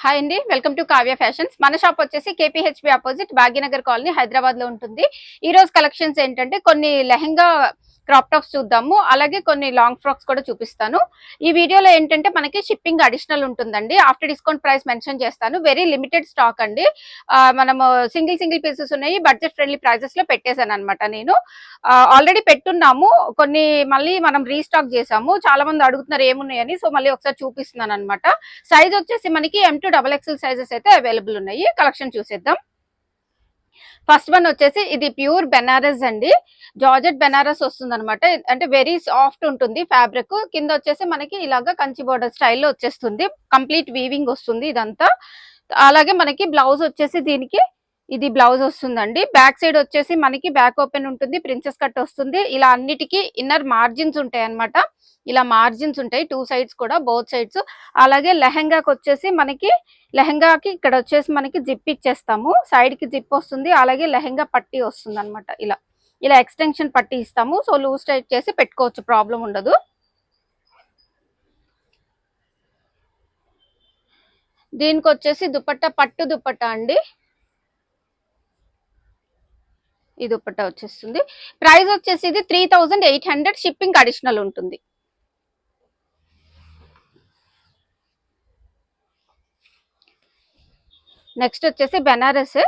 Hi అండి, welcome to Kavya fashions. మన shop వచ్చేసి KPHB opposite Bhagyanagar colony Hyderabad లో ఉంటుంది. ఈ రోజు కలెక్షన్స్ ఏంటంటే కొన్ని లెహంగా క్రాప్ టాప్స్ చూద్దాము, అలాగే కొన్ని లాంగ్ ఫ్రాక్స్ కూడా చూపిస్తాను. ఈ వీడియోలో ఏంటంటే మనకి షిప్పింగ్ అడిషనల్ ఉంటుందండి. ఆఫ్టర్ డిస్కౌంట్ ప్రైస్ మెన్షన్ చేస్తాను. వెరీ లిమిటెడ్ స్టాక్ అండి. మనము సింగిల్ పీసెస్ ఉన్నాయి, బడ్జెట్ ఫ్రెండ్లీ ప్రైజెస్ లో పెట్టేశాను అనమాట. నేను ఆల్రెడీ పెట్టున్నాము, కొన్ని మళ్ళీ మనం రీస్టాక్ చేసాము. చాలా మంది అడుగుతున్నారు ఏమున్నాయని, సో మళ్ళీ ఒకసారి చూపిస్తున్నాను అనమాట. సైజ్ వచ్చేసి మనకి M2XXL సైజెస్ అయితే అవైలబుల్ ఉన్నాయి. కలెక్షన్ చూసేద్దాం. ఫస్ట్ వన్ వచ్చేసి ఇది ప్యూర్ బెనారస్ అండి. జార్జెట్ బెనారస్ వస్తుంది అనమాట. అంటే వెరీ సాఫ్ట్ ఉంటుంది ఫ్యాబ్రిక్. కింద వచ్చేసి మనకి ఇలాగా కంచి బోర్డర్ స్టైల్లో వచ్చేస్తుంది. కంప్లీట్ వీవింగ్ వస్తుంది ఇదంతా. అలాగే మనకి బ్లౌజ్ వచ్చేసి దీనికి ఇది బ్లౌజ్ వస్తుందండి. బ్యాక్ సైడ్ వచ్చేసి మనకి బ్యాక్ ఓపెన్ ఉంటుంది, ప్రిన్సెస్ కట్ వస్తుంది. ఇలా అన్నిటికీ ఇన్నర్ మార్జిన్స్ ఉంటాయి అనమాట. ఇలా మార్జిన్స్ ఉంటాయి టూ సైడ్స్ కూడా, బోత్ సైడ్స్. అలాగే లెహంగాకి వచ్చేసి మనకి లెహంగాకి ఇక్కడ వచ్చేసి మనకి జిప్ ఇచ్చేస్తాము, సైడ్ కి జిప్ వస్తుంది. అలాగే లెహంగా పట్టీ వస్తుంది అనమాట. ఇలా ఇలా ఎక్స్టెన్షన్ పట్టీ ఇస్తాము. సో లూజ్ టైట్ చేసి పెట్టుకోవచ్చు, ప్రాబ్లం ఉండదు. దీనికి వచ్చేసి దుపట్టా పట్టు దుపట్టా అండి. ఈ దుపట్టా వచ్చేస్తుంది. ప్రైస్ వచ్చేసి ఇది 3800, షిప్పింగ్ అడిషనల్ ఉంటుంది. నెక్స్ట్ వచ్చేసి బెనారస్,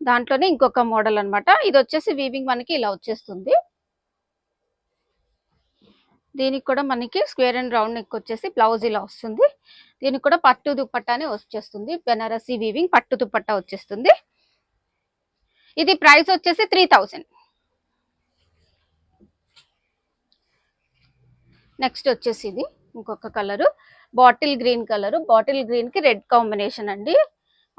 దాంట్లోనే ఇంకొక మోడల్ అనమాట. ఇది వచ్చేసి వీవింగ్ మనకి ఇలా వచ్చేస్తుంది. దీనికి కూడా మనకి స్క్వేర్ అండ్ రౌండ్ నెక్ వచ్చేసి బ్లౌజ్ ఇలా వస్తుంది. దీనికి కూడా పట్టు దుపట్టానే వచ్చేస్తుంది. బెనారసీ వీవింగ్ పట్టు దుపట్టా వచ్చేస్తుంది. ఇది ప్రైస్ వచ్చేసి 3000. నెక్స్ట్ వచ్చేసి ఇది ఇంకొక colour, bottle green colour. Bottle green కి రెడ్ కాంబినేషన్ అండి.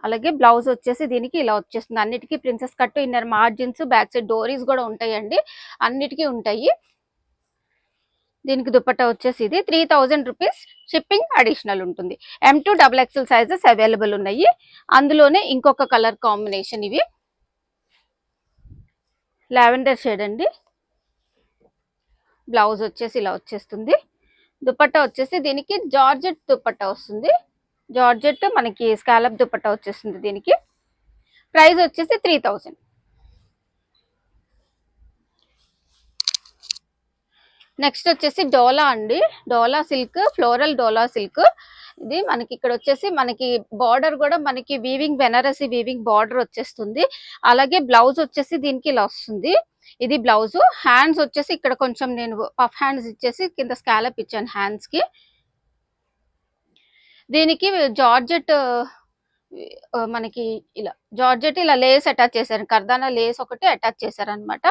అలాగే బ్లౌజ్ వచ్చేసి దీనికి ఇలా వచ్చేస్తుంది. అన్నిటికీ princess cut, inner margins, back side డోరీస్ కూడా ఉంటాయండి. అన్నిటికీ ఉంటాయి. దీనికి దుపట్టా వచ్చేసి ఇది 3000 రూపీస్, షిప్పింగ్ అడిషనల్ ఉంటుంది. M2XXL సైజెస్ అవైలబుల్ ఉన్నాయి. అందులోనే ఇంకొక కలర్ కాంబినేషన్, ఇవి లావెండర్ షేడ్ అండి. బ్లౌజ్ వచ్చేసి ఇలా వచ్చేస్తుంది. దుపట్టా వచ్చేసి దీనికి జార్జెట్ దుపట్టా వస్తుంది. జార్జెట్ మనకి స్కాలప్ దుపట్టా వచ్చేస్తుంది. దీనికి ప్రైస్ వచ్చేసి 3000. నెక్స్ట్ వచ్చేసి డోలా అండి. డోలా సిల్క్, ఫ్లోరల్ డోలా సిల్క్. ఇది మనకి ఇక్కడ వచ్చేసి మనకి బార్డర్ కూడా మనకి వీవింగ్ బెనారసీ వీవింగ్ బార్డర్ వచ్చేస్తుంది. అలాగే బ్లౌజ్ వచ్చేసి దీనికి ఇలా వస్తుంది. ఇది బ్లౌజ్. హ్యాండ్స్ వచ్చేసి ఇక్కడ కొంచెం నేను పఫ్ హ్యాండ్స్ ఇచ్చేసి కింద స్కాలప్ ఇచ్చాను హ్యాండ్స్ కి. దీనికి జార్జెట్ మనకి ఇలా జార్జెట్ ఇలా లేస్ అటాచ్ చేశారు, కర్దానా లేస్ ఒకటి అటాచ్ చేశారు అనమాట.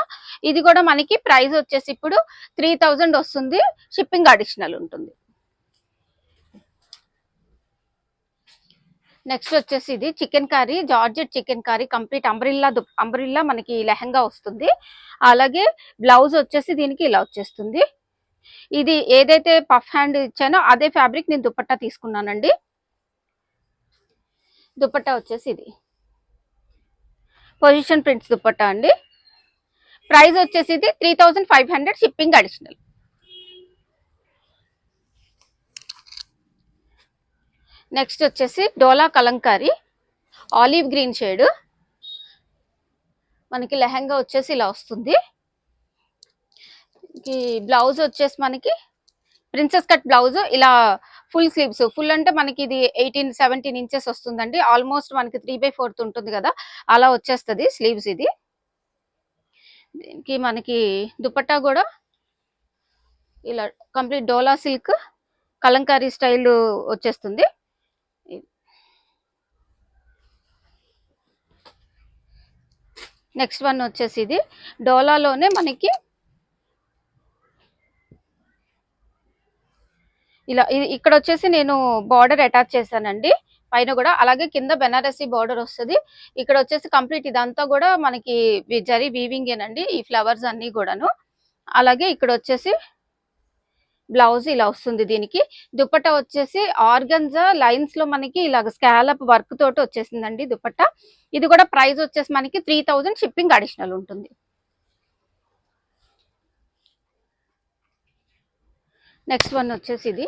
ఇది కూడా మనకి ప్రైస్ వచ్చేసి ఇప్పుడు 3000 వస్తుంది, షిప్పింగ్ అడిషనల్ ఉంటుంది. నెక్స్ట్ వచ్చేసి ఇది chicken curry, georgette chicken curry, complete umbrella మనకి లెహంగా వస్తుంది. అలాగే బ్లౌజ్ వచ్చేసి దీనికి ఇలా వచ్చేస్తుంది. ఇది ఏదైతే పఫ్ హ్యాండ్ ఇచ్చానో అదే ఫ్యాబ్రిక్ నేను దుపట్టా తీసుకున్నానండి. దుపట్టా వచ్చేసి ఇది పొజిషన్ ప్రింట్స్ దుపట్టా అండి. ప్రైస్ వచ్చేసి ఇది 3500, షిప్పింగ్ అడిషనల్. నెక్స్ట్ వచ్చేసి డోలా కలంకారీ, ఆలివ్ గ్రీన్ షేడ్. మనకి లెహంగా వచ్చేసి ఇలా వస్తుంది. బ్లౌజ్ వచ్చేసి మనకి ప్రిన్సెస్ కట్ బ్లౌజ్, ఇలా ఫుల్ స్లీవ్స్. ఫుల్ అంటే మనకి ఇది 18-17 ఇంచెస్ వస్తుందండి. ఆల్మోస్ట్ మనకి 3/4 ఉంటుంది కదా, అలా వచ్చేస్తుంది స్లీవ్స్. ఇది దీనికి మనకి దుపట్టా కూడా ఇలా కంప్లీట్ డోలా సిల్క్ కలంకారీ స్టైల్ వచ్చేస్తుంది. నెక్స్ట్ వన్ వచ్చేసి ఇది డోలాలోనే మనకి ఇలా ఇక్కడ వచ్చేసి నేను బార్డర్ అటాచ్ చేశానండి పైన కూడా. అలాగే కింద బెనారసీ బార్డర్ వస్తుంది. ఇక్కడ వచ్చేసి కంప్లీట్ ఇదంతా కూడా మనకి జరీ వీవింగ్ ఏనండి, ఈ ఫ్లవర్స్ అన్ని కూడాను. అలాగే ఇక్కడ వచ్చేసి బ్లౌజ్ ఇలా వస్తుంది. దీనికి దుపట్టా వచ్చేసి ఆర్గన్జా లైన్స్ లో మనకి ఇలాగ స్కాలప్ వర్క్ తోటి వచ్చేసిందండి దుపట్టా. ఇది కూడా ప్రైస్ వచ్చేసి మనకి 3000, షిప్పింగ్ అడిషనల్ ఉంటుంది. నెక్స్ట్ వన్ వచ్చేసి ఇది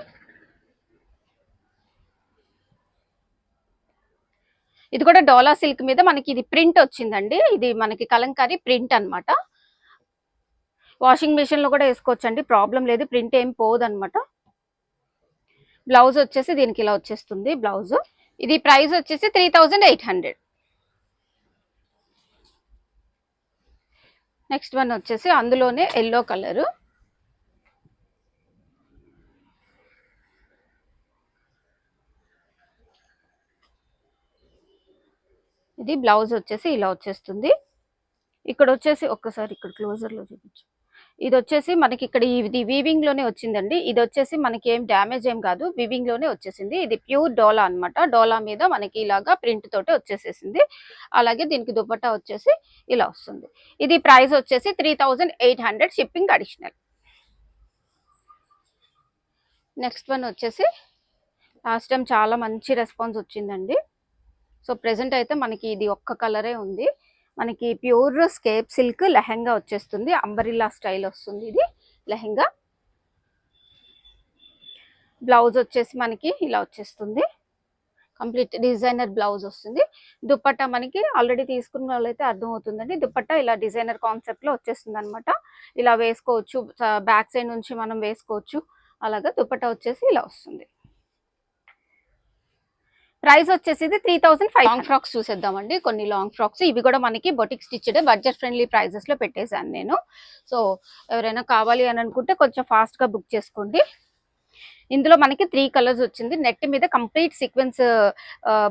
ఇది కూడా డోలా సిల్క్ మీద మనకి ఇది ప్రింట్ వచ్చిందండి. ఇది మనకి కలంకారీ ప్రింట్ అన్నమాట. వాషింగ్ మిషన్ లో కూడా వేసుకోవచ్చండి, ప్రాబ్లం లేదు, ప్రింట్ ఏం పోదన్నమాట. బ్లౌజ్ వచ్చేసి దీనికి ఇలా వచ్చేస్తుంది బ్లౌజ్. ఇది ప్రైస్ వచ్చేసి 3800. నెక్స్ట్ వన్ వచ్చేసి అందులోనే ఎల్లో కలర్. ఇది బ్లౌజ్ వచ్చేసి ఇలా వచ్చేస్తుంది. ఇక్కడ వచ్చేసి ఒక్కసారి ఇక్కడ క్లోజర్ లో చూపించు. ఇది వచ్చేసి మనకి ఇక్కడ ఇది వీవింగ్ లోనే వచ్చిందండి. ఇది వచ్చేసి మనకి ఏం డ్యామేజ్ ఏం కాదు, వీవింగ్ లోనే వచ్చేసింది. ఇది ప్యూర్ డోలా అన్నమాట. డోలా మీద మనకి ఇలాగా ప్రింట్ తోటి వచ్చేసేసింది. అలాగే దీనికి దుపట్టా వచ్చేసి ఇలా వస్తుంది. ఇది ప్రైస్ వచ్చేసి 3800, షిప్పింగ్ అడిషనల్. నెక్స్ట్ వన్ వచ్చేసి లాస్ట్ టైం చాలా మంచి రెస్పాన్స్ వచ్చిందండి. సో ప్రెసెంట్ అయితే మనకి ఇది ఒక్క కలరే ఉంది. మనకి ప్యూర్ స్కేప్ సిల్క్ లెహంగా వచ్చేస్తుంది, అంబరిల్లా స్టైల్ వస్తుంది. ఇది లెహంగా. బ్లౌజ్ వచ్చేసి మనకి ఇలా వచ్చేస్తుంది, కంప్లీట్ డిజైనర్ బ్లౌజ్ వస్తుంది. దుపట్టా మనకి ఆల్రెడీ తీసుకున్న వాళ్ళైతే అర్థమవుతుందండి. దుపట్టా ఇలా డిజైనర్ కాన్సెప్ట్ లో వచ్చేస్తుంది అనమాట. ఇలా వేసుకోవచ్చు, బ్యాక్ సైడ్ నుంచి మనం వేసుకోవచ్చు. అలాగా దుపట్టా వచ్చేసి ఇలా వస్తుంది. ప్రైస్ వచ్చేసి 3500. లాంగ్ ఫ్రాక్స్ చూసేద్దామండి. కొన్ని లాంగ్ ఫ్రాక్స్ ఇవి కూడా మనకి boutique stitched budget friendly prices లో పెట్టేశాను నేను. సో ఎవరైనా కావాలి అని అనుకుంటే కొంచెం ఫాస్ట్ గా బుక్ చేసుకోండి. ఇందులో మనకి 3 కలర్స్ వచ్చింది. నెట్ మీద కంప్లీట్ సీక్వెన్స్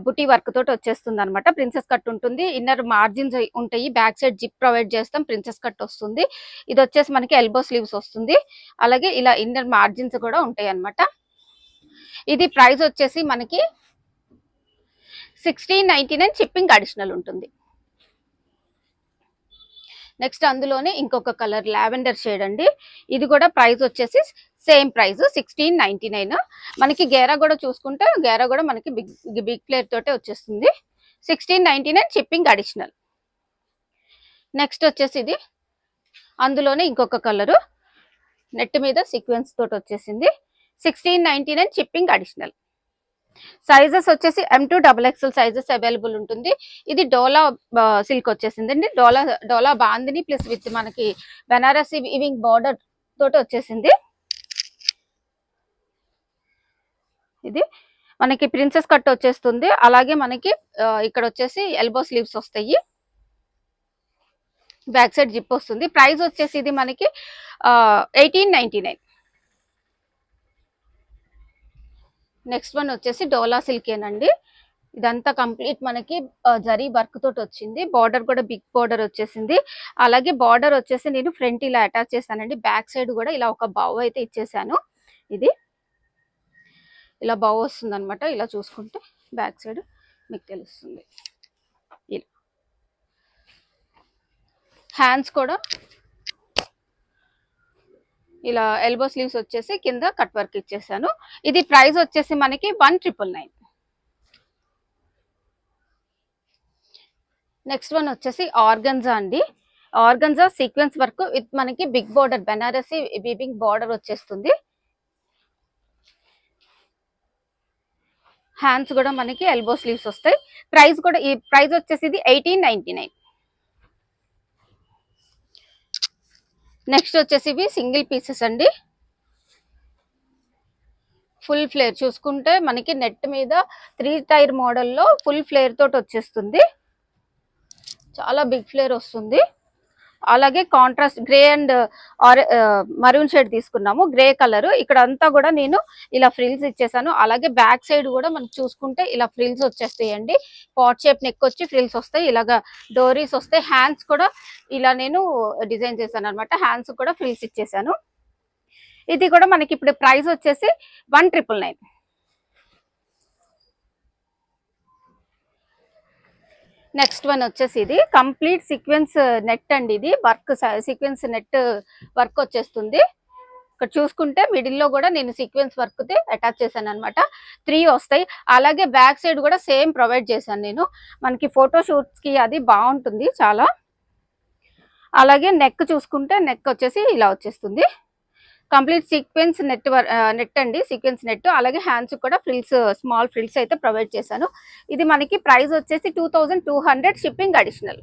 బుటీ వర్క్ తోటి వచ్చేస్తుంది అనమాట. ప్రిన్సెస్ కట్ ఉంటుంది, ఇన్నర్ మార్జిన్స్ ఉంటాయి, బ్యాక్ సైడ్ జిప్ ప్రొవైడ్ చేస్తాం, ప్రిన్సెస్ కట్ వస్తుంది. ఇది వచ్చేసి మనకి ఎల్బో స్లీవ్స్ వస్తుంది. అలాగే ఇలా ఇన్నర్ మార్జిన్స్ కూడా ఉంటాయి అనమాట. ఇది ప్రైస్ వచ్చేసి మనకి 1699, షిప్పింగ్ అడిషనల్ ఉంటుంది. నెక్స్ట్ అందులోనే ఇంకొక కలర్ లావెండర్ షేడ్ అండి. ఇది కూడా ప్రైస్ వచ్చేసి సేమ్ ప్రైస్ 1699. మనకి గేరా కూడా చూసుకుంటే గేరా కూడా మనకి బిగ్ ఫ్లేర్ తోటే వచ్చేస్తుంది. 1699, షిప్పింగ్ అడిషనల్. నెక్స్ట్ వచ్చేసి ఇది అందులోనే ఇంకొక కలరు నెట్ మీద సీక్వెన్స్ తోటి వచ్చేసింది. 1699, షిప్పింగ్ అడిషనల్. సైజెస్ వచ్చేసి M2 XXL సైజెస్ అవైలబుల్ ఉంటుంది. ఇది డోలా సిల్క్ వచ్చేసింది అండి. డోలా బాందిని ప్లస్ విత్ మనకి బనారసి వీవింగ్ బార్డర్ తోటి వచ్చేసింది. ఇది మనకి ప్రిన్సెస్ కట్ వచ్చేస్తుంది. అలాగే మనకి ఇక్కడ వచ్చేసి ఎల్బో స్లీవ్స్ వస్తాయి, బ్యాక్ సైడ్ జిప్ వస్తుంది. ప్రైస్ వచ్చేసి ఇది మనకి 1899. నెక్స్ట్ వన్ వచ్చేసి డోలా సిల్కేనండి. ఇదంతా కంప్లీట్ మనకి జరీ వర్క్ తోటి వచ్చింది. బార్డర్ కూడా బిగ్ బార్డర్ వచ్చేసింది. అలాగే బార్డర్ వచ్చేసి నేను ఫ్రంట్ ఇలా అటాచ్ చేశానండి. బ్యాక్ సైడ్ కూడా ఇలా ఒక బావ్ అయితే ఇచ్చేసాను. ఇది ఇలా బావ్ వస్తుంది అనమాట. ఇలా చూసుకుంటే బ్యాక్ సైడ్ మీకు తెలుస్తుంది. ఇలా హ్యాండ్స్ కూడా ఇలా ఎల్బో స్లీవ్స్ వచ్చేసి కింద కట్ వర్క్ ఇచ్చేసాను. ఇది ప్రైస్ వచ్చేసి మనకి 1999. నెక్స్ట్ వన్ వచ్చేసి ఆర్గన్జా అండి. ఆర్గన్జా సీక్వెన్స్ వర్క్ విత్ మనకి big border Banarasi weaving border వచ్చేస్తుంది. హ్యాండ్స్ కూడా మనకి ఎల్బో స్లీవ్స్ వస్తాయి. ప్రైస్ కూడా ఈ ప్రైస్ వచ్చేసి ఇది 1899. నెక్స్ట్ వచ్చేసి ఇవి సింగిల్ పీసెస్ అండి. ఫుల్ ఫ్లేర్ చూసుకుంటే మనకి నెట్ మీద 3 టైర్ మోడల్లో ఫుల్ ఫ్లేర్ తోటి వచ్చేస్తుంది. చాలా బిగ్ ఫ్లేర్ వస్తుంది. అలాగే contrast grey and maroon shade తీసుకున్నాము, గ్రే కలర్. ఇక్కడ అంతా కూడా నేను ఇలా ఫ్రిల్స్ ఇచ్చేసాను. అలాగే బ్యాక్ సైడ్ కూడా మనకి చూసుకుంటే ఇలా ఫ్రిల్స్ వచ్చేస్తాయండి. పాట్ షేప్ నెక్ వచ్చి ఫ్రిల్స్ వస్తాయి, ఇలాగా డోరీస్ వస్తాయి. హ్యాండ్స్ కూడా ఇలా నేను డిజైన్ చేశాను అనమాట. హ్యాండ్స్ కూడా ఫ్రిల్స్ ఇచ్చేసాను. ఇది కూడా మనకి ఇప్పుడు ప్రైస్ వచ్చేసి 1999. నెక్స్ట్ వన్ వచ్చేసి ఇది కంప్లీట్ సీక్వెన్స్ నెట్ అండి. ఇది వర్క్ సీక్వెన్స్ నెట్ వర్క్ వచ్చేస్తుంది. ఇక్కడ చూసుకుంటే మిడిల్ లో కూడా నేను సీక్వెన్స్ వర్క్ అటాచ్ చేశాను అనమాట. 3 వస్తాయి. అలాగే బ్యాక్ సైడ్ కూడా సేమ్ ప్రొవైడ్ చేశాను నేను. మనకి ఫోటో షూట్స్ కి అది బాగుంటుంది చాలా. అలాగే నెక్ చూసుకుంటే నెక్ వచ్చేసి ఇలా వచ్చేస్తుంది. కంప్లీట్ సీక్వెన్స్ నెట్ అండి, సీక్వెన్స్ నెట్. అలాగే హ్యాండ్స్ కూడా ఫ్రిల్స్, స్మాల్ ఫ్రిల్స్ అయితే ప్రొవైడ్ చేశాను. ఇది మనకి ప్రైస్ వచ్చేసి 2200, షిప్పింగ్ అడిషనల్.